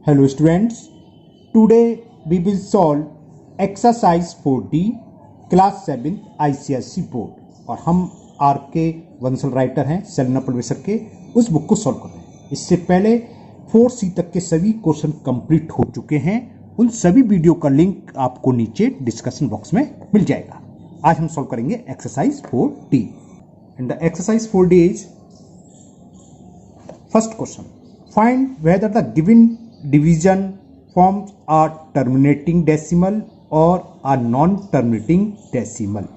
Hello students, today we will solve exercise 4D class 7 ICSE board और हम are के वंसल writer हैं Selina professor के उस बुक को सॉल्व कर रहे हैं। इससे पहले 4C तक के सभी क्वेश्चन कंप्लीट हो चुके हैं। उन सभी वीडियो का लिंक आपको नीचे डिस्कशन बॉक्स में मिल जाएगा। आज हम सॉल्व करेंगे exercise 4D and the exercise 4D is first question, find whether the given division forms a terminating decimal or a non-terminating decimal।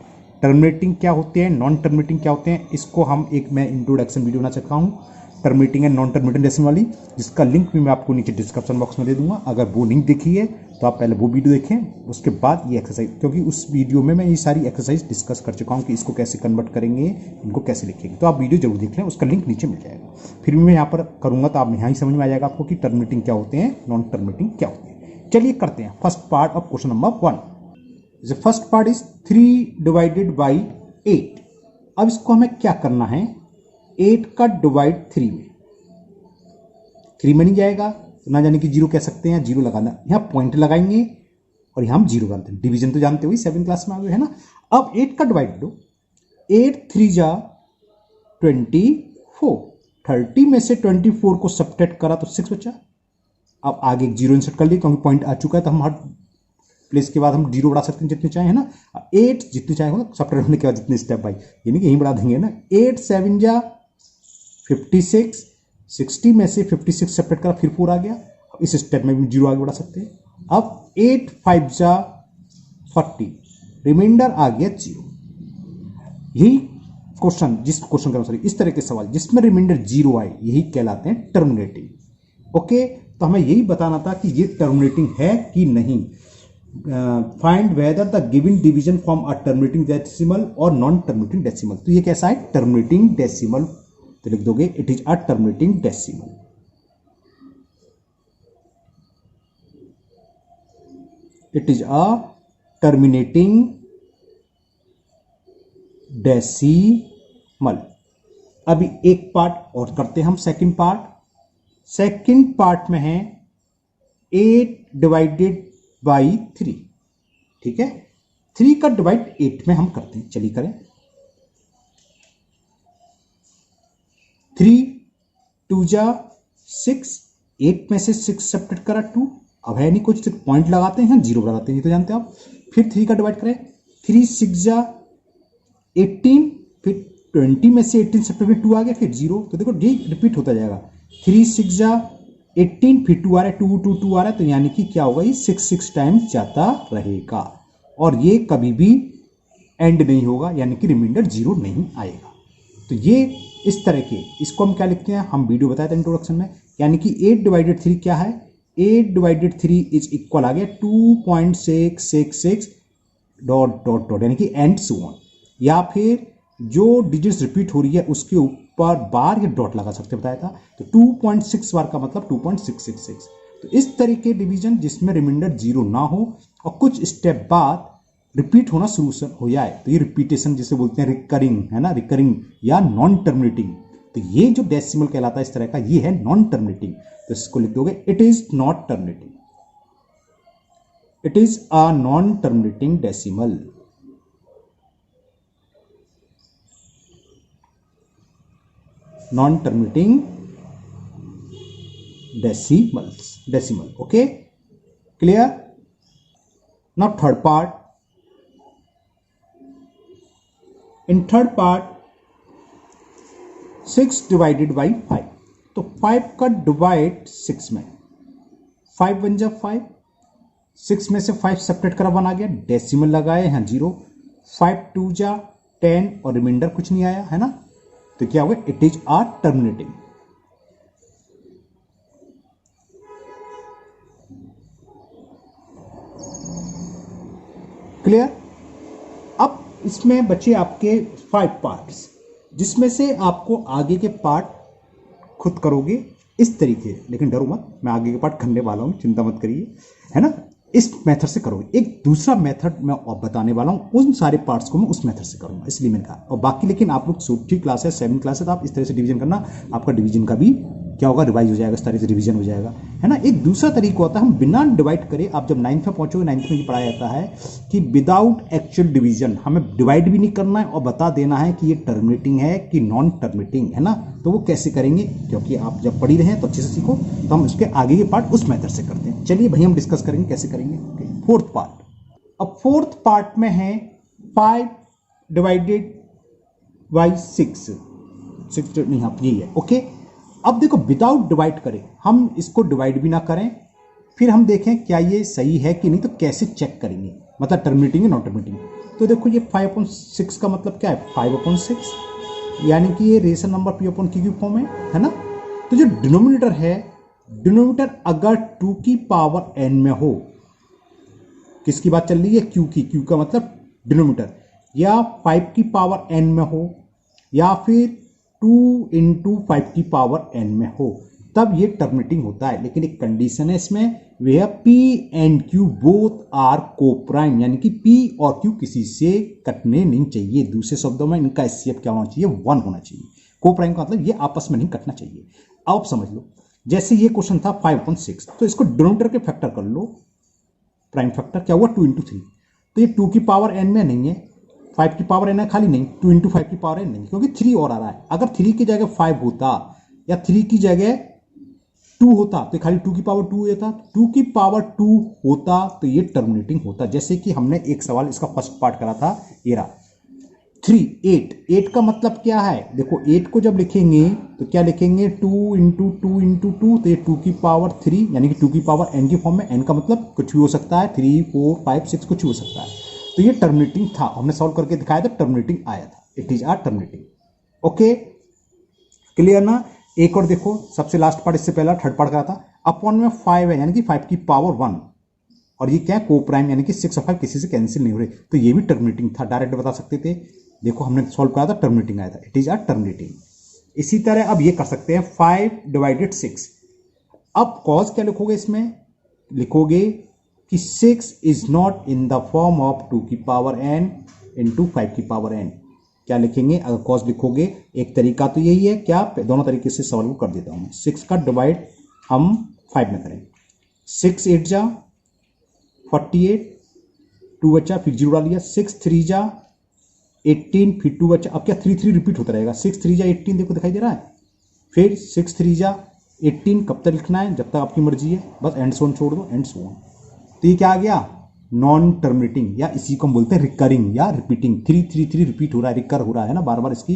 Terminating क्या होते हैं, नॉन टर्मिनेटिंग क्या होते हैं, इसको हम मैं इंट्रोडक्शन वीडियो बना सकता हूँ terminating and non terminating decimal वाली, जिसका लिंक भी मैं आपको नीचे डिस्क्रिप्शन बॉक्स में दे दूंगा। अगर वो लिंक देखी है तो आप पहले वो वीडियो देखें, उसके बाद ये एक्सरसाइज, क्योंकि उस वीडियो में मैं ये सारी एक्सरसाइज डिस्कस कर चुका हूँ कि इसको कैसे कन्वर्ट करेंगे, इनको कैसे लिखेंगे। तो आप वीडियो जरूर देख लें, उसका लिंक नीचे मिल जाएगा। फिर भी मैं यहाँ पर करूँगा तो आप यहाँ ही समझ में आ जाएगा आपको कि टर्मिनेटिंग क्या होते हैं, नॉन टर्मिनेटिंग क्या होते हैं। चलिए करते हैं first part of question number 1। First part is 3 divided by 8। अब इसको हमें क्या करना है, 8 का डिवाइड 3 में, 3 में नहीं जाएगा तो ना जाने कि 0 कह सकते हैं, 0 लगाना, यहाँ पॉइंट लगाएंगे और यहाँ हम 0 लगाते हैं। डिवीजन तो जानते हो 7 क्लास में आ गए है ना। अब 8 का डिवाइड दो, 8 3 जा 24, 30 में से 24 को सब्ट्रैक्ट करा तो 6 बचा। अब आगे एक 0 इंसर्ट कर लिए क्योंकि पॉइंट आ चुका है, तो हम हर प्लेस के बाद हम 0 बढ़ा सकते हैं जितने चाहे है ना। 8 जितने चाहे होगा सब्ट्रैक्ट होने के बाद जितने स्टेप बाई, यानी कि यहीं बढ़ा देंगे ना। 8 7 जा 56, 60 में से 56 सेपरेट करा फिर 4 आ गया। इस स्टेप में भी 0 आगे बढ़ा सकते हैं। अब 8 5 जा 40, रिमाइंडर आ गया 0। यही क्वेश्चन, जिस क्वेश्चन के अनुसार इस तरह के सवाल जिसमें रिमाइंडर 0 आए, यही कहलाते हैं टर्मिनेटिंग। ओके, तो हमें यही बताना था कि ये टर्मिनेटिंग है कि नहीं। Find whether the given division form a terminating decimal और नॉन टर्मिनेटिंग डेसिमल। तो ये कैसा है, टर्मिनेटिंग डेसिमल। तो लिख दोगे it is a terminating decimal. It is a terminating decimal. अभी एक पार्ट और करते हैं हम, सेकंड पार्ट। सेकंड पार्ट में है 8 डिवाइडेड बाई 3। ठीक है, 3 का डिवाइड 8 में हम करते हैं। चलिए करें। 3 2 जा 6, 8 में से 6 सब्ट्रैक्ट करा 2। अब है नहीं कुछ, सिर्फ पॉइंट लगाते हैं, 0 लगाते हैं, ये तो जानते हैं आप। फिर 3 का डिवाइड करें, 3 6 जा 18, फिर 20 में से 18 सब्ट्रैक्ट 2 आ गया, फिर 0। तो देखो ये रिपीट होता जाएगा। 3 6 जा 18, फिर 2 आ रहा है, 2 2 2 आ रहा है, तो यानी कि क्या होगा, ये 6 टाइम्स जाता रहेगा और ये कभी भी एंड नहीं होगा, यानी कि रिमाइंडर 0 नहीं आएगा। तो ये इस तरह के, इसको हम क्या लिखते हैं, हम वीडियो बताया था इंट्रोडक्शन में, यानी कि 8 डिवाइडेड 3 क्या है, 8 डिवाइडेड 3 इज इक्वल आ गया 2.666 डॉट डॉट डॉट, यानी कि एंड सो ऑन। या फिर जो डिजिट्स रिपीट हो रही है उसके ऊपर बार या डॉट लगा सकते, बताया था। तो 2.6 बार का मतलब 2.666। तो इस तरीके डिवीजन जिसमें रिमाइंडर 0 ना हो और कुछ स्टेप बाद रिपीट होना शुरू हो जाए, तो ये रिपीटेशन जिसे बोलते हैं रिकरिंग, है ना, रिकरिंग या नॉन टर्मिनेटिंग। तो ये जो डेसिमल कहलाता है इस तरह का, ये है नॉन टर्मिनेटिंग। तो इसको लिख दोगे it is not terminating, it is a non terminating decimal. Non terminating decimal. Okay, clear. Now third part. In third part 6 divided by 5। तो 5 का डिवाइड 6 में, 5 बन जा 5, 6 में से 5 सेपरेट करा 1 आ गया, डेसिमल लगाए यहाँ 0। 5 2 जा 10 और रिमाइंडर कुछ नहीं आया, है ना। तो क्या हुआ, it is are terminating. Clear. अब इसमें बचे आपके 5 पार्ट्स, जिसमें से आपको आगे के पार्ट खुद करोगे इस तरीके, लेकिन डरो मत, मैं आगे के पार्ट करने वाला हूं, चिंता मत करिए, है ना। इस मेथड से करोगे। एक दूसरा मेथड मैं बताने वाला हूँ, उन सारे पार्ट्स को मैं उस मेथड से करूंगा, इसलिए मैंने कहा। और बाकी लेकिन आप लोग 6 क्लास है 7 क्लास है, तो आप इस तरह से डिवीजन करना, आपका डिवीजन का भी क्या होगा, रिवाइज हो जाएगा, इस तरह से रिवीजन हो जाएगा, है ना। एक दूसरा तरीका होता है हम बिना डिवाइड करे, आप जब 9th में पहुंचोगे 9th में ये पढ़ाया जाता है कि विदाउट एक्चुअल डिवीजन, हमें डिवाइड भी नहीं करना है और बता देना है कि ये टर्मिनेटिंग है कि नॉन टर्मिनेटिंग, है ना। तो वो कैसे करेंगे, क्योंकि आप जब पढ़ी रहे हैं तो अच्छे से सीखो, तो हम उसके आगे के पार्ट उस मेथड से करते हैं। चलिए भाई हम डिस्कस करेंगे कैसे करेंगे। फोर्थ पार्ट, अब फोर्थ पार्ट में है 5 डिवाइडेड बाई 6 नहीं, हाँ यही है, ओके। अब देखो विदाउट डिवाइड करें, हम इसको डिवाइड भी ना करें, फिर हम देखें क्या ये सही है कि नहीं, तो कैसे चेक करेंगे, मतलब टर्मिनेटिंग है नॉन टर्मिनेटिंग। तो देखो ये 5/6 का मतलब क्या है, 5/6, यानी कि ये रेशनल नंबर p/q फॉर्म है ना। तो जो डिनोमिनेटर है, डिनोमिनेटर अगर 2 की पावर n में हो, किसकी बात चल रही है, q की, q का मतलब डिनोमिनेटर, या 5 की पावर n में हो, या फिर 2 × 5 की पावर n में हो, तब ये टर्मिनेटिंग होता है। लेकिन एक कंडीशन है इसमें, वह p and q both are coprime, यानी कि p और q किसी से कटने नहीं चाहिए। दूसरे शब्दों में इनका एचसीएफ क्या होना चाहिए, 1 होना चाहिए। कोप्राइम का मतलब ये आपस में नहीं कटना चाहिए। अब समझ लो, जैसे ये क्वेश्चन था 5/6, तो इसको डिनोमिनेटर के फैक्टर कर लो, प्राइम फैक्टर क्या हुआ 2 × 3, तो ये 2 की पावर n में नहीं है, 5 की पावर n है खाली नहीं, 2 × 5 की पावर n नहीं, क्योंकि 3 और आ रहा है। अगर 3 की जगह 5 होता या 3 की जगह 2 होता तो खाली 2 की पावर 2 हो जाता, 2 की पावर 2 होता तो ये टर्मिनेटिंग होता। जैसे कि हमने एक सवाल इसका फर्स्ट पार्ट करा था, ये रहा 3 8 का मतलब क्या है, देखो 8 को जब लिखेंगे तो क्या लिखेंगे, 2 × 2 × 2, तो ये 2 की पावर 3, यानी कि 2 की पावर n की फॉर्म में, n का मतलब कुछ भी हो सकता है, 3 4 5 6 कुछ भी हो सकता है। तो ये टर्मिनेटिंग था, हमने सॉल्व करके दिखाया था, टर्मिनेटिंग आया था, it is are terminating. Okay clear ना। एक और देखो, सबसे लास्ट पार्ट, इससे पहला थर्ड पार्ट करा था, अपॉन में 5 है, यानी कि 5 की पावर 1, और ये क्या है, कोप्राइम, यानी कि 6 और 5 किसी से कैंसिल नहीं हो रहे, तो ये भी टर्मिनेटिंग था, डायरेक्ट बता सकते थे। देखो हमने सॉल्व करा था, टर्मिनेटिंग आया था, इट इज आर टर्मिनेटिंग। इसी तरह अब ये कर सकते हैं 5/6। अब कॉज क्या लिखोगे इसमें, लिखोगे कि 6 is not in the form of 2 की पावर n × 5 की पावर n। क्या लिखेंगे, अगर कॉज लिखोगे, एक तरीका तो यही है, क्या दोनों तरीके से सॉल्व कर देता हूं। 6 का डिवाइड हम 5 में करें, 6 8 जा 48, 2 बचा, फिर 0 डाल दिया, 6 3 जा 18, फिर 2 बचा, अब क्या 3 3 रिपीट होता रहेगा, 6 3 जा 18, देखो दिखाई दे रहा है, फिर 6 3 जा 18, कब तक लिखना है, जब तक आपकी मर्जी है, बस एंड सोन छोड़ दो, एंड सोन। तो ये क्या आ गया, नॉन टर्मिनेटिंग, या इसी को हम बोलते हैं रिकरिंग या रिपीटिंग। 3 3 3 रिपीट हो रहा है, रिकर हो रहा है ना, बार बार इसकी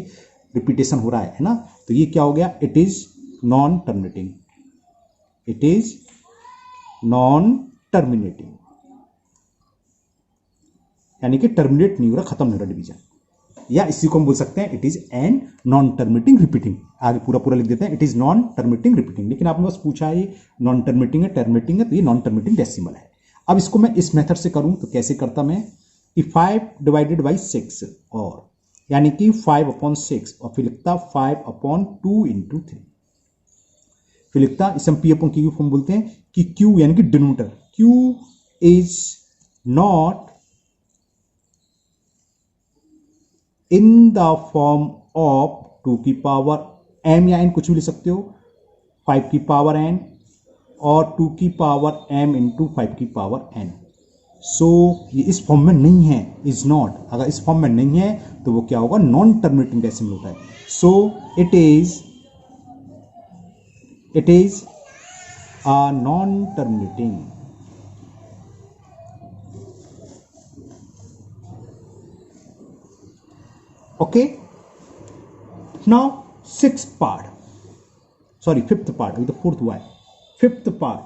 रिपीटेशन हो रहा है ना, तो ये क्या हो गया, it is non terminating, it is non terminating, यानी कि टर्मिनेट नहीं हो रहा, खत्म नहीं हो रहा डिवीजन, या इसी को हम बोल सकते हैं it is an non terminating repeating. आगे पूरा पूरा लिख देते हैं, it is non terminating repeating. लेकिन आपने बस पूछा है नॉन टर्मिनेटिंग है, टर्मिनेटिंग है, तो ये नॉन टर्मिनेटिंग डेसिमल है। अब इसको मैं इस मेथड से करूं तो कैसे करता मैं, कि 5/6, और यानी कि 5/6, और फिर लिखता 5/2 × 3, फिर लिखता, इसे हम p/q की फॉर्म बोलते हैं कि q यानी कि denominator, q is not in the form of 2 की पावर m या n, कुछ भी लिख सकते हो, 5 की पावर n और 2 की पावर m × 5 की पावर n। सो ये इस फॉर्म में नहीं है, इज नॉट, अगर इस फॉर्म में नहीं है तो वो क्या होगा, नॉन टर्मिनेटिंग डेसिमल होता है। सो it is a non terminating. Okay, now 6th part, sorry 5th part, अभी तो 4th हुआ है, 5th पार्ट।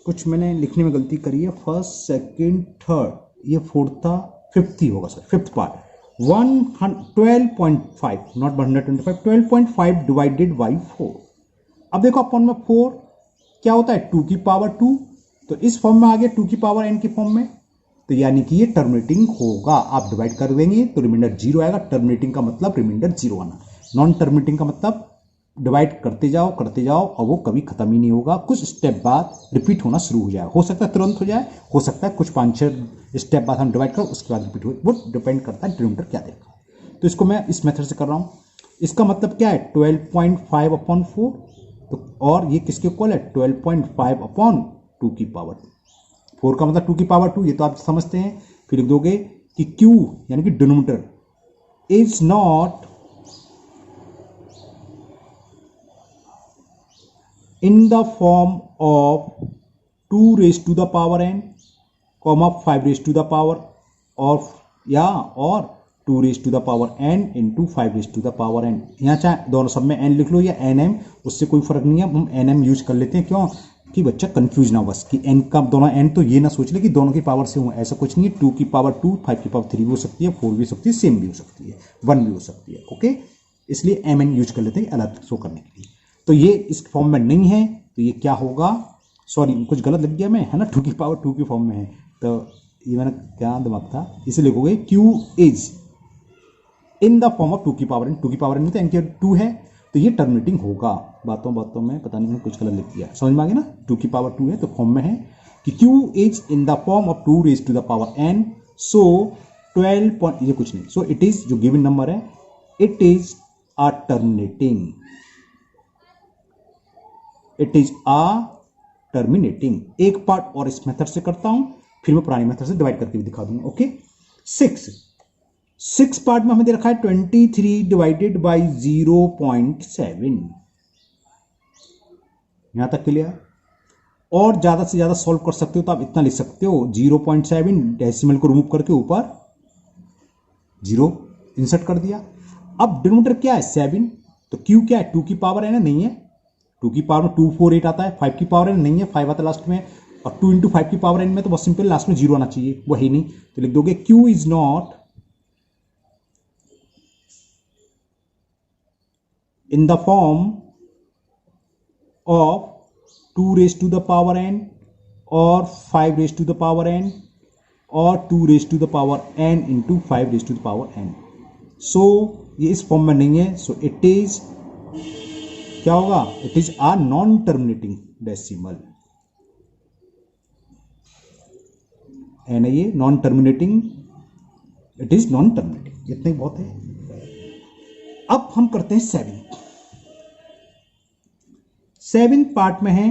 कुछ मैंने लिखने में गलती करी है, 1st 2nd 3rd, ये 4th था, 5th ही होगा sir. 5th part 12.5 not 125, 12.5 divided by 4। अब देखो अपॉन में 4 क्या होता है, 2 की पावर 2, तो इस फॉर्म में आ गया 2 की पावर n की फॉर्म में, तो यानी कि ये टर्मिनेटिंग होगा। आप डिवाइड कर देंगे तो रिमाइंडर 0 आएगा, टर्मिनेटिंग का मतलब रिमाइंडर 0 आना, नॉन टर्मिनेटिंग का मतलब डिवाइड करते जाओ और वो कभी खत्म ही नहीं होगा, कुछ स्टेप बाद रिपीट होना शुरू हो जाए, हो सकता है तुरंत हो जाए, हो सकता है कुछ 5-6 स्टेप बाद हम डिवाइड करो उसके बाद रिपीट हो, वो डिपेंड करता है डिनोमिनेटर क्या देगा। तो इसको मैं इस मेथड से कर रहा हूँ, इसका मतलब क्या है 12.5 अपॉन 4, तो और ये किसके इक्वल है 12.5 अपॉन 2 की पावर 4 का मतलब 2 की पावर 2, ये तो आप समझते हैं। फिर लिख दोगे कि Q यानी कि denominator is not in the form of 2 raise to the power n, 5 raise to the power of और 2 raise to the power n into 5 raise to the power n। यहाँ चाहे दोनों सब में n लिख लो या nm, उससे कोई फर्क नहीं है, हम nm यूज कर लेते हैं। क्यों कि बच्चा कंफ्यूज ना हो बस कि n का दोनों n तो ये ना सोच ले कि दोनों की पावर से हूँ, ऐसा कुछ नहीं है। 2 की पावर 2, 5 की पावर 3 भी हो सकती है, 4 भी हो सकती है, सेम भी हो सकती है, 1 भी हो सकती है। ओके, इसलिए mn यूज कर लेते हैं अलग शो करने के लिए। तो ये इस फॉर्म में नहीं है, तो ये क्या होगा, सॉरी कुछ गलत लिख दिया मैं, है ना, 2 की पावर 2 की फॉर्म में है, तो ये मैंने क्या दिमाग था, इसे लिखोगे Q is in the form of 2 की पावर n, 2 की पावर n तो n की 2 है, तो ये टर्मिनेटिंग होगा। बातों में पता नहीं मैंने कुछ गलत लिख दिया, समझ में आ गया ना, 2 की पावर 2 है तो फॉर्म में है कि Q is in the form of 2 raise to the power n, so 12 ये कुछ नहीं, सो इट इज जो गिवन नंबर है it is a terminating, it is a terminating. एक पार्ट और इस मेथड से करता हूं, फिर मैं पुरानी मेथड से डिवाइड करके भी दिखा दूंगा। ओके, 6 पार्ट में हमें दे रखा है 23 डिवाइडेड बाई 0.7, यहां तक क्लियर। और ज्यादा से ज्यादा सॉल्व कर सकते हो तो आप इतना लिख सकते हो 0.7 डेसिमल को रिमूव करके ऊपर 0 इंसर्ट कर दिया। अब डिनोमिनेटर क्या है 7, तो Q क्या है 2 की पावर है ना, नहीं है, 2 की पावर में 248 आता है, 5 की पावर है नहीं है, 5 आता है लास्ट में, और 2 इंटू 5 की पावर n में तो बहुत सिंपल लास्ट में 0 आना चाहिए, वो है नहीं, तो लिख दोगे Q is not in the form of 2 raise to the power n और 5 raise to the power n और 2 raise to the power n into 5 raise to the power n। So ये इस फॉर्म में नहीं है, सो इट इज क्या होगा, it is a non terminating decimal, है ना, ये non terminating, it is non terminating, इतना ही बहुत है। अब हम करते हैं 7 पार्ट में है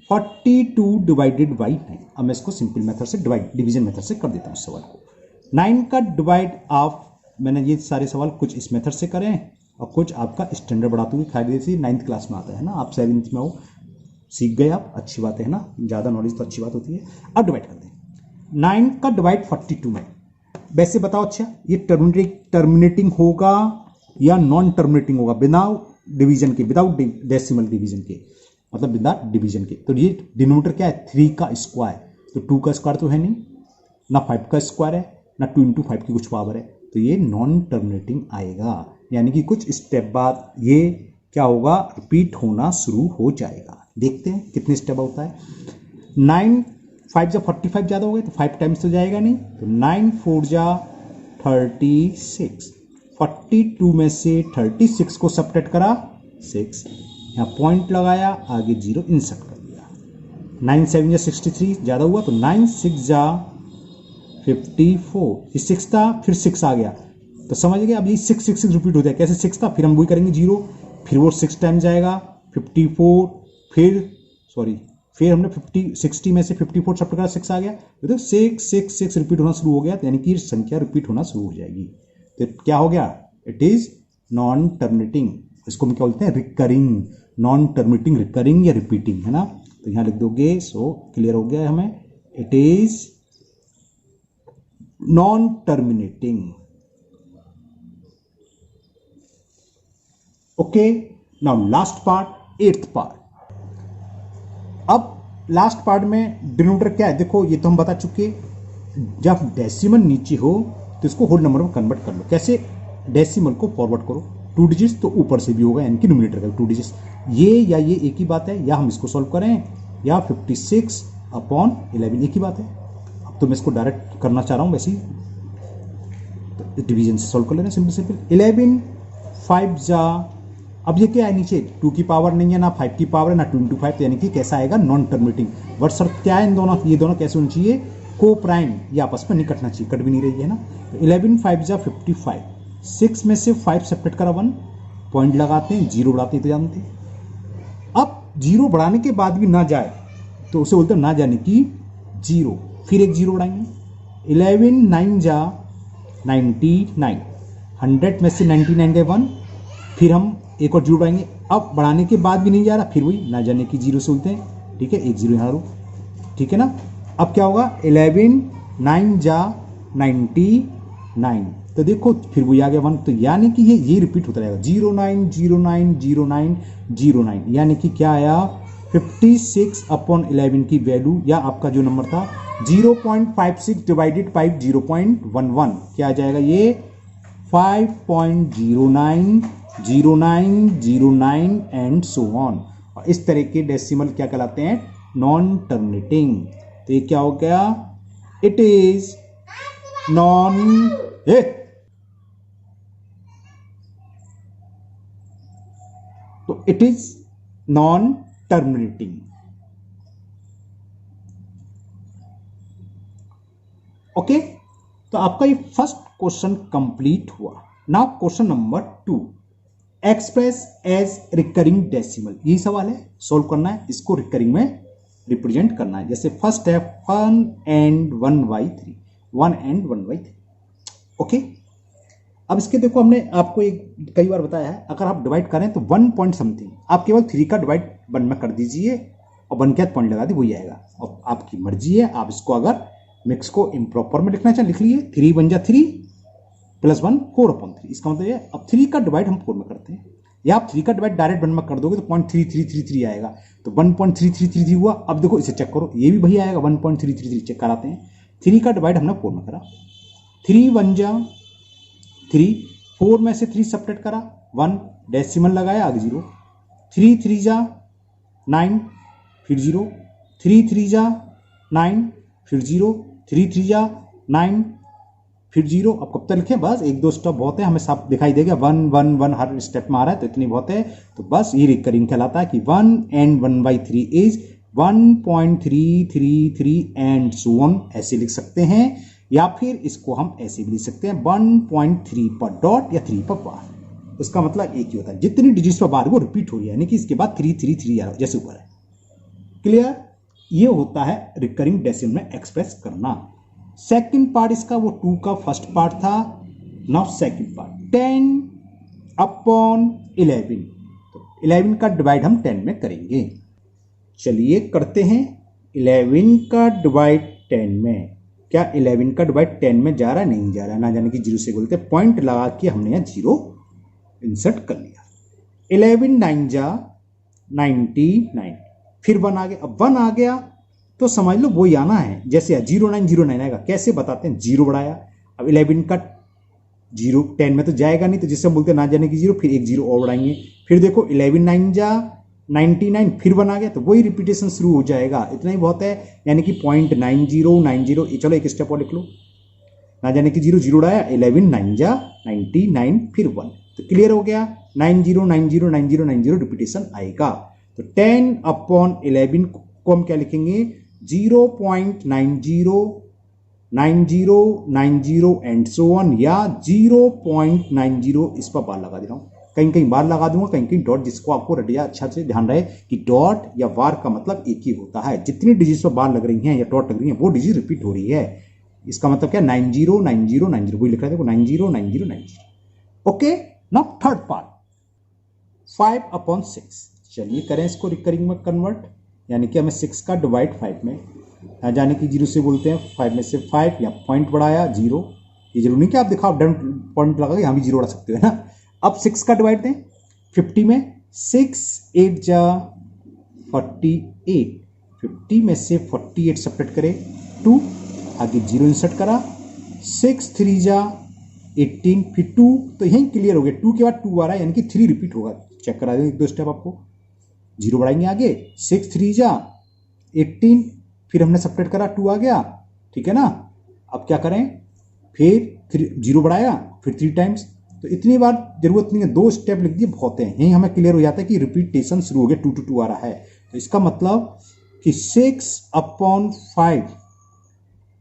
42 डिवाइडेड बाई 9। अब मैं इसको सिंपल मेथड से डिवीजन मेथड से कर देता हूं सवाल को। 9 का डिवाइड ऑफ, मैंने ये सारे सवाल कुछ इस मेथड से करें और कुछ आपका स्टैंडर्ड बढ़ाते हुए खाई जैसे 9th क्लास में आता है ना, आप 7th में हो, सीख गए आप, अच्छी बात है ना, ज़्यादा नॉलेज तो अच्छी बात होती है। अब डिवाइड करते हैं 9 का डिवाइड 42 में, वैसे बताओ अच्छा ये टर्मिनेटिंग होगा या नॉन टर्मिनेटिंग होगा, बिना डिवीजन के, विदाउट डेसिमल डिवीजन के, मतलब बिना डिवीजन के। तो ये डिनोमिनेटर क्या है 3 का स्क्वायर, तो 2 का स्क्वायर तो है नहीं ना, 5 का स्क्वायर है ना, 2 इंटू 5 की कुछ पावर है, तो ये नॉन टर्मिनेटिंग आएगा, यानी कि कुछ स्टेप बाद ये क्या होगा, रिपीट होना शुरू हो जाएगा। देखते हैं कितने स्टेप होता है। 9 5 जा 45 ज़्यादा हो गए तो 5 टाइम्स तो जाएगा नहीं, तो 9 4 जा 36, 42 में से 36 को सब्ट्रैक्ट करा 6, यहाँ पॉइंट लगाया, आगे 0 इंसर्ट कर दिया। 9 7 जा 63 ज़्यादा हुआ, तो 9 6 जा 54, ये 6 था फिर 6 आ गया, तो समझ गए। अब ये 6 रिपीट हो जाए, कैसे 6 था फिर हम वही करेंगे 0, फिर वो 6 टाइम जाएगा 54, फिर हमने 60 में से 54 सब करा 6 आ गया, तो 6 रिपीट होना शुरू हो गया, यानी कि संख्या रिपीट होना शुरू हो जाएगी। तो क्या हो गया, इट इज नॉन टर्मिनेटिंग, इसको हम क्या बोलते हैं रिकरिंग, नॉन टर्मिनेटिंग रिकरिंग या रिपीटिंग, है ना। तो यहां लिख दोगे, सो क्लियर हो गया हमें, it is non terminating. Okay, now last part 8th part. अब लास्ट पार्ट में डिनोमिनेटर क्या है, देखो ये तो हम बता चुके, जब डेसिमल नीचे हो तो इसको होल नंबर में कन्वर्ट कर लो। कैसे, डेसिमल को फॉरवर्ड करो 2 डिजिट्स, तो ऊपर से भी होगा, यानी कि न्यूमरेटर का 2 डिजिट्स, ये या ये एक ही बात है, या हम इसको सॉल्व करें या 56 अपॉन 11 एक ही बात है। अब तो मैं इसको डायरेक्ट करना चाह रहा हूँ, वैसे ही तो डिवीजन से सॉल्व कर लेना, सिंपल 11 5 जा, अब ये क्या है नीचे 2 की पावर नहीं है ना 5 की पावर है ना 2 इंटू 5, यानी कि कैसा आएगा नॉन टर्मिनेटिंग। बट सर क्या है इन दोनों, ये दोनों कैसे होनी चाहिए, को प्राइम, ये आपस में नहीं कटना चाहिए, कट भी नहीं रही है ना। तो 11 5 जा 55, 6 में से 5 सेपरेट करा 1, पॉइंट लगाते हैं, जीरो बढ़ाते हैं तो जानते हैं। अब जीरो बढ़ाने के बाद भी ना जाए तो उसे बोलते हैं ना जाने की जीरो, फिर एक जीरो बढ़ाएंगे, 11 9 जा 99, 100 में से 99 गए 1, फिर हम एक और जीरो बढ़ाएंगे। अब बढ़ाने के बाद भी नहीं जा रहा, फिर वही ना जाने की जीरो से बोलते हैं, ठीक है, एक जीरो यहाँ रो, ठीक है ना। अब क्या होगा, 11 9 जा 99, तो देखो फिर वही आ गया 1, तो यानी कि ये रिपीट होता रहेगा, 09 09 09 09, यानी कि क्या आया 56/11 की वैल्यू, या आपका जो नंबर था 0.56 डिवाइडेड बाई 0.11, क्या आ जाएगा ये 5.09 09 09 एंड सो ऑन। और इस तरह के डेसिमल क्या कहलाते हैं, नॉन टर्मिनेटिंग। तो ये क्या हो गया, इट इज नॉन तो it is non terminating. Okay, तो आपका ये फर्स्ट क्वेश्चन कंप्लीट हुआ। Now question number 2, express as recurring decimal. यही सवाल है, सॉल्व करना है, इसको रिकरिंग में रिप्रेजेंट करना है। जैसे फर्स्ट है 1 and 1/3, 1 and 1/3। ओके, अब इसके देखो हमने आपको एक कई बार बताया है, अगर आप डिवाइड करें तो 1 पॉइंट समथिंग, आप केवल 3 का डिवाइड 1 में कर दीजिए और 1 के पॉइंट लगा दी, वही आएगा। और आपकी मर्जी है, आप इसको अगर मिक्स को इम्प्रॉपर में लिखना चाहे लिख लिए, 3 बन जा 3 + 1 4/3। इसका मतलब ये, अब 3 का डिवाइड हम 4 में करते हैं, या आप 3 का डिवाइड डायरेक्ट 1 में कर दोगे तो 0.3333 आएगा, तो 1.3333 हुआ। अब देखो इसे चेक करो, ये भी वही आएगा 1.333, चेक कराते हैं। 3 का डिवाइड हमने 4 में करा, 3 1 जा 3, 4 में से 3 सब्ट्रैक्ट करा 1, डेसिमल लगाया आगे 0, 3 3 जा 9 फिर 0, 3 3 जा 9 फिर 0, 3 3 जा 9 फिर 0। अब कब तक लिखें, बस 1 2 स्टेप बहुत है, हमें साफ दिखाई देगा 1 1 1 हर स्टेप में आ रहा है, तो इतनी बहुत है। तो बस ये रिकरिंग कहलाता है कि 1 and 1/3 is 1.333 and so on, ऐसे लिख सकते हैं। या फिर इसको हम ऐसे भी लिख सकते हैं 1.3 पर डॉट या 3 पर बार। उसका मतलब एक ही होता है, जितनी डिजिट्स पर बार वो रिपीट हो रही है, यानी कि इसके बाद 333 आ रहा है जैसे ऊपर है। क्लियर, ये होता है रिकरिंग डेसिमल में एक्सप्रेस करना। सेकंड पार्ट इसका वो 2 का फर्स्ट पार्ट था। नाउ सेकंड पार्ट 10/11, तो 11 का डिवाइड हम 10 में करेंगे। चलिए करते हैं, 11 का डिवाइड 10 में, क्या 11 का डिवाइड 10 में जा रहा है, नहीं जा रहा है, ना जाने की जीरो से बोलते, पॉइंट लगा के हमने यहाँ जीरो इंसर्ट कर लिया। 11 9 जा 99, फिर 1 आ गया। अब 1 आ गया तो समझ लो वही आना है, जैसे 0909 आएगा, कैसे बताते हैं, जीरो बढ़ाया। अब 11 का जीरो 10 में तो जाएगा नहीं, तो जिससे बोलते हैं ना जाने की जीरो, फिर एक जीरो और बढ़ाएंगे। फिर देखो 11 9 जा 99, फिर 1 आ गया, तो वही रिपीटेशन शुरू हो जाएगा, इतना ही बहुत है, यानी कि 0.9090। चलो एक स्टेप और लिख लो, ना जाने की जीरो जीरो उड़ाया, 11 9 जा 99 फिर 1, तो क्लियर हो गया, 90909090 रिपीटेशन आएगा। तो 10/11 को हम क्या लिखेंगे, 0.909090 एंड सो ऑन, या 0.90, इस पर बार लगा दे रहा हूं, कहीं कहीं बार लगा दूंगा, कहीं कहीं डॉट, जिसको आपको रटिया अच्छा से ध्यान रहे कि डॉट या बार का मतलब एक ही होता है। जितनी डिजिट्स पर बार लग रही हैं या डॉट लग रही हैं वो डिजिट रिपीट हो रही है। इसका मतलब क्या, 909090, वही लिख रहा है देखो, 909090। Okay, now third part 5/6। चलिए करें इसको रिकरिंग में कन्वर्ट, यानी कि हमें 6 का डिवाइड 5 में, यहाँ जाने की जीरो से बोलते हैं, 5 में से 5, या पॉइंट बढ़ाया 0, ये जरूरी नहीं कि आप दिखाओ पॉइंट लगा के यहाँ भी जीरो बढ़ा सकते हो ना। अब 6 का डिवाइड दें 50 में, 6 8 जा 48, 50 में से 48 सब्ट्रैक्ट करें 2, आगे 0 इंसर्ट करा, 6 3 जा 18 फिर 2, तो यहीं क्लियर हो गया, 2 के बाद 2 आ रहा है, यानी कि 3 रिपीट होगा। चेक करा दें 1 2 स्टेप आपको, 0 बढ़ाएंगे आगे, 6 3 जा 18, फिर हमने सब्ट्रैक्ट करा 2 आ गया, ठीक है ना। अब क्या करें, फिर 0 बढ़ाया, फिर 3 टाइम्स, तो इतनी बार जरूरत नहीं है, 2 स्टेप लिख दिए बहुत है, यहीं हमें क्लियर हो जाता है कि रिपीटेशन शुरू हो गया, 2 to 2 आ रहा है। तो इसका मतलब कि 6/5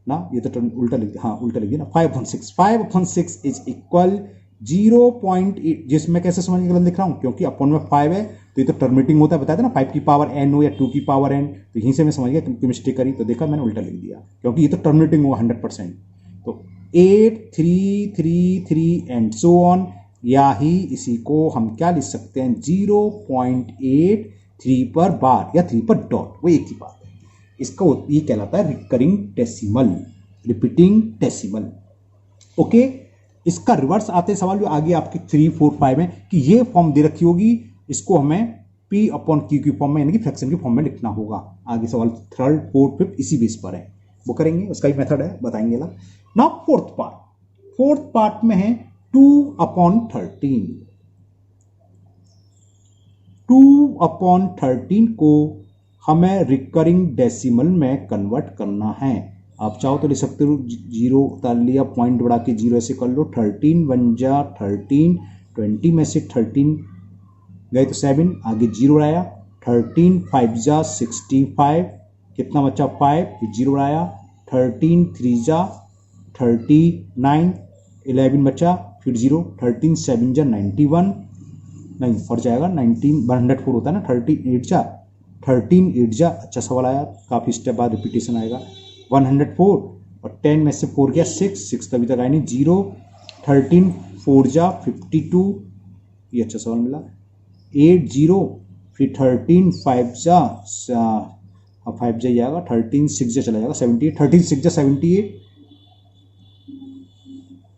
ना, ये तो उल्टा लिख दिया, हाँ उल्टा लिख दिया ना, 5/6 इज इक्वल 0.8, जिसमें कैसे समझ गलत लिख रहा हूं, क्योंकि अपॉन में 5 है तो ये तो टर्मिनेटिंग होता है, बताया था ना 5 की पावर n हो या 2 की पावर n, तो यहीं से मैं समझ गया तुमकी मिस्टेक करी, तो देखा मैंने उल्टा लिख दिया क्योंकि ये तो टर्मिनेटिंग हुआ 100%। तो 8 3 3 3 एंड सो ऑन, या ही इसी को हम क्या लिख सकते हैं 0.8 3 पर बार या 3 पर डॉट, वो एक ही बात है। इसका ये कहलाता है recurring decimal, repeating decimal. Okay, इसका रिवर्स आते सवाल जो आगे आपके 3 4 5 में कि ये फॉर्म दे रखी होगी, इसको हमें P अपॉन Q की फॉर्म में यानी कि फ्रैक्शन की फॉर्म में लिखना होगा। आगे सवाल 3rd 4th 5th इसी बेस पर है, वो करेंगे, उसका एक मेथड है बताएंगे ना। नाउ फोर्थ पार्ट में है 2 अपॉन 13। 2 अपॉन 13 को हमें रिकरिंग डेसिमल में कन्वर्ट करना है। आप चाहो तो लिख सकते हो, जीरो उतार लिया, पॉइंट बढ़ा के जीरो ऐसे कर लो, 13 1 जा 13, 20 में से 13 गए तो 7, आगे जीरो आया, 13 5 जा 65, कितना बचा 5, फिर जीरो आया, 13 3 जा 39, 11 बचा, फिर जीरो, 13 7 जा 91, नहीं फट जाएगा, 19 104 होता है ना, 13 8 जा, अच्छा सवाल आया, काफ़ी स्टेप बाद रिपीटेशन आएगा, 104 और 10 में से 4 गया 6 तभी तक आया नहीं, 0, 13 4 जा 52, ये अच्छा सवाल मिला, 8 0, फिर 13 5 जा 5 जा आएगा, 13 6 जा चला जाएगा 78, 13 6 जा 78,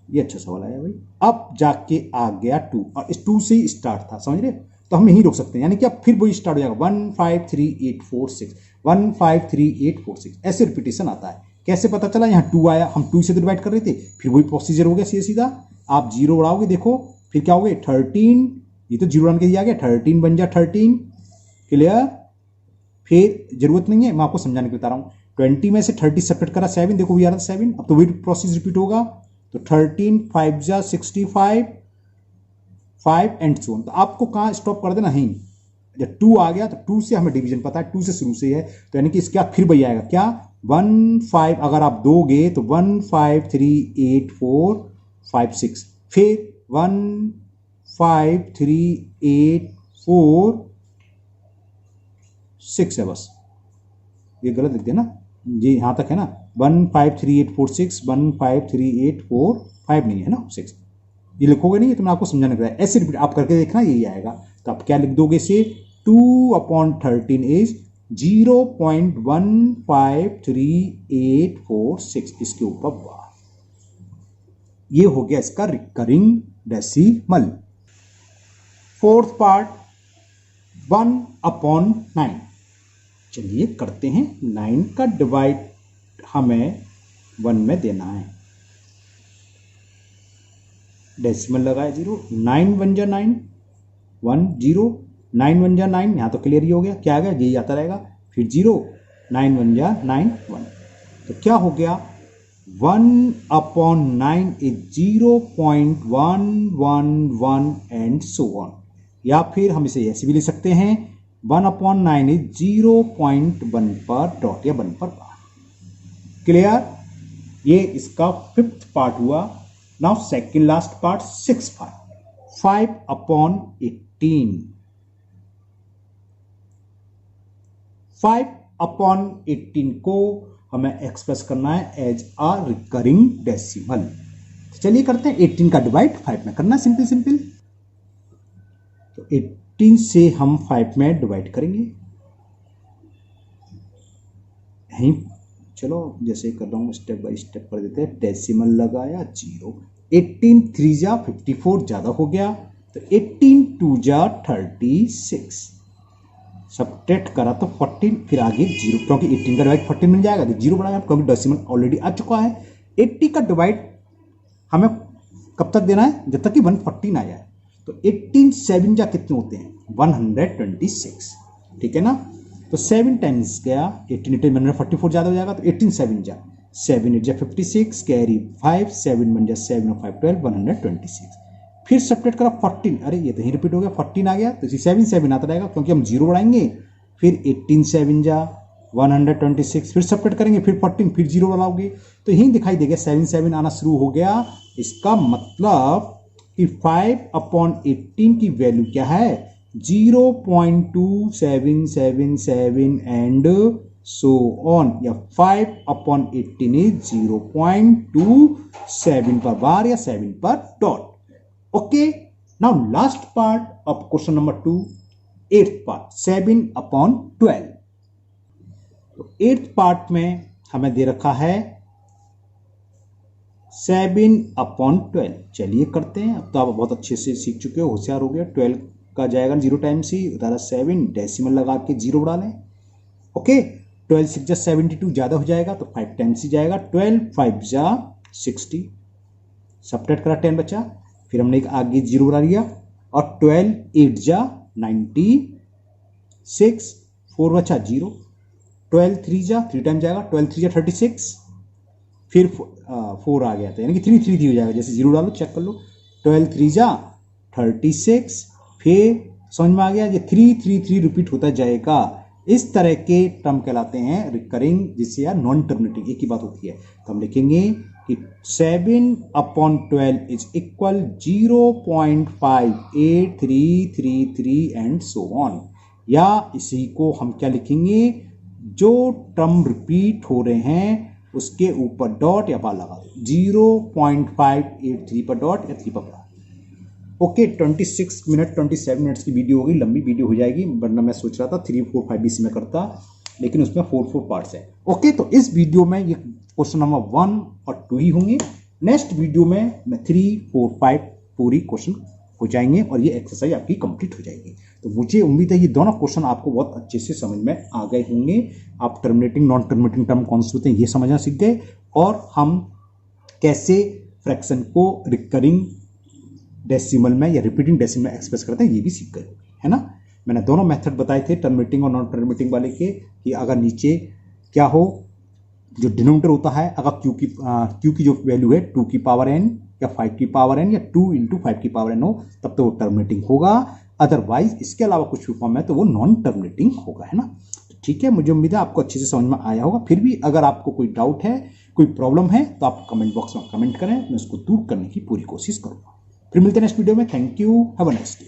ये अच्छा सवाल आया भाई। अब जाके आ गया 2, और इस 2 से ही स्टार्ट था, समझ रहे, तो हम यहीं रोक सकते हैं, यानी कि अब फिर वही स्टार्ट हो जाएगा 1 5 3 8 4 6, 1 5 3 8 4 6, ऐसे रिपीटेशन आता है। कैसे पता चला, यहाँ 2 आया, हम 2 से डिवाइड कर रहे थे, फिर वही प्रोसीजर हो गया सीधा सीधा, आप जीरो बढ़ाओगे, देखो फिर क्या हो गया 13, ये तो जीरो बन के दिया गया, 13 बन जा 13, क्लियर, फिर जरूरत नहीं है, मैं आपको समझाने के बता रहा हूँ, 20 में से 30 सेपरेट करा 7, देखो भी आ रहा 7, अब तो वही प्रोसेस रिपीट होगा, तो 13 5 जा 65 5 एंड सो ऑन। तो आपको कहाँ स्टॉप कर देना है, जब 2 आ गया तो 2 से हमें डिवीजन पता है, 2 से शुरू से है, तो यानी कि इसके बाद फिर वही आएगा क्या 1 5, अगर आप दोगे तो 1 5 3 8 4 5 6, फिर 1 5 3 8 4 6 है, बस ये गलत लिख दिया ना, ये यहाँ तक है ना, 1 5 3 8 4 6, 1 5 3 8 4 5 नहीं है ना 6, ये लिखोगे नहीं, तो मैं आपको समझाने का है, ऐसे रिपीट आप करके देखना, यही आएगा। तो आप क्या लिख दोगे से 2 अपॉन 13 इज 0.153846, इसके ऊपर वाह, ये हो गया इसका recurring decimal. Fourth part 1 upon 9, चलिए करते हैं, 9 का डिवाइड हमें 1 में देना है, डेसिमल लगाया 0, 9 1 जा 9 1 0, 9 1 जा 9, यहाँ तो क्लियर ही हो गया, क्या आ गया यही आता रहेगा, फिर 0, 9 1 जा 9 1, तो क्या हो गया 1 upon 9 is 0.111 and so on, या फिर हम इसे ऐसे भी लिख सकते हैं 1 अपॉन 9 इज 0.1 पर डॉट या 1 पर बार, क्लियर, ये इसका 5th पार्ट हुआ। Now second last part 6th part 5 upon 18, 5 upon 18 को हमें एक्सप्रेस करना है एज अ रिकरिंग डेसिमल। तो चलिए करते हैं, 18 का डिवाइड 5 में करना, सिंपल सिंपल, तो 18 से हम 5 में डिवाइड करेंगे, यहीं चलो जैसे कर रहा हूँ स्टेप बाय स्टेप कर देते हैं, डेसिमल लगाया 0, 18 3 जा 54 ज़्यादा हो गया, तो 18 2 जा 36, सब्ट्रैक्ट करा तो 14, फिर आगे 0, क्योंकि 18 का डिवाइड 14 मिल जाएगा तो 0 बढ़ाया, क्योंकि डेसिमल ऑलरेडी आ चुका है। 80 का डिवाइड हमें कब तक देना है, जब तक कि 114 आ जाए, तो 18 7 जा कितने होते हैं 126, ठीक है ना, तो 7 टाइम्स गया, 18 8 144 ज़्यादा हो जाएगा, तो 18 7 जा 7 8 जा 56, कैरी 5, 7 1 जा 7 और 5 12 126, फिर सब्ट्रैक्ट करा 14, अरे ये तो ही रिपीट हो गया, 14 आ गया, तो 7 7 आता रहेगा, क्योंकि हम 0 बढ़ाएंगे, फिर 18 7 जा 126, फिर सब्ट्रैक्ट करेंगे, फिर 14, फिर 0 बढ़ाओगे, तो यहीं दिखाई देगा 7 7 आना शुरू हो गया, इसका मतलब कि 5/18 की वैल्यू क्या है 0.2777 एंड सो ऑन, या 5/18 इज 0.27 पर बार या 7 पर dot. Okay, now last part of question number 2, 8th part 7/12। तो 8th पार्ट में हमें दे रखा है 7/12। चलिए करते हैं। अब तो आप बहुत अच्छे से सीख चुके हो, होशियार हो गया। 12 का जाएगा 0 टाइम्स ही, उतारा 7, डेसिमल लगा के 0 उड़ा लें। ओके, 12 6 जा 72 ज्यादा हो जाएगा तो 5 टाइम्स ही जाएगा। 12 5 जा 60, सब्ट्रैक्ट करा 10 बचा, फिर हमने एक आगे 0 उड़ा लिया, और 12 8 जा 96, 4 बचा 0, 12 3 जा 3 टाइम जाएगा, 12 3 जा 36, फिर 4 आ गया था, यानी कि 3 3 3 हो जाएगा। जैसे 0 डालो चेक कर लो, 12 3 जा 36, फिर समझ में आ गया, ये 3 3 3 रिपीट होता जाएगा। इस तरह के टर्म कहलाते हैं रिकरिंग, जिससे या नॉन टर्मिनेटिंग, एक ही बात होती है। तो हम लिखेंगे कि 7/12 is equal 0.5833 and so on, या इसी को हम क्या लिखेंगे, जो टर्म रिपीट हो रहे हैं उसके ऊपर डॉट या बार लगा दो, 0.583 पर डॉट या 3 पर बार। ओके, 26 मिनट 27 मिनट्स की वीडियो होगी, लंबी वीडियो हो जाएगी, वरना मैं सोच रहा था 3 4 5 बीसी में करता, लेकिन उसमें 4 4 पार्ट्स हैं। ओके, तो इस वीडियो में ये क्वेश्चन नंबर 1 और 2 ही होंगे। नेक्स्ट वीडियो में मैं 3 4 5 पूरी क्वेश्चन हो जाएंगे और ये एक्सरसाइज आपकी कंप्लीट हो जाएगी। तो मुझे उम्मीद है ये दोनों क्वेश्चन आपको बहुत अच्छे से समझ में आ गए होंगे। आप टर्मिनेटिंग नॉन टर्मिनेटिंग टर्म कौन से होते हैं ये समझना सीख गए, और हम कैसे फ्रैक्शन को रिकरिंग डेसिमल में या रिपीटिंग डेसिमल में एक्सप्रेस करते हैं ये भी सीख गए, है ना। मैंने दोनों मेथड बताए थे टर्मिनेटिंग और नॉन टर्मिनेटिंग वाले के, कि अगर नीचे क्या हो, जो डिनोमिनेटर होता है, अगर क्यू की जो वैल्यू है 2 की पावर n या 5 की पावर n या 2 × 5 की पावर n हो, तब तो वो टर्मिनेटिंग होगा। अदरवाइज इसके अलावा कुछ भी फॉर्म है तो वो नॉन टर्मिनेटिंग होगा, है ना। तो ठीक है, मुझे उम्मीद है आपको अच्छे से समझ में आया होगा। फिर भी अगर आपको कोई डाउट है, कोई प्रॉब्लम है, तो आप कमेंट बॉक्स में कमेंट करें, मैं उसको दूर करने की पूरी कोशिश करूंगा। फिर मिलते हैं नेक्स्ट वीडियो में। Thank you, have a nice day.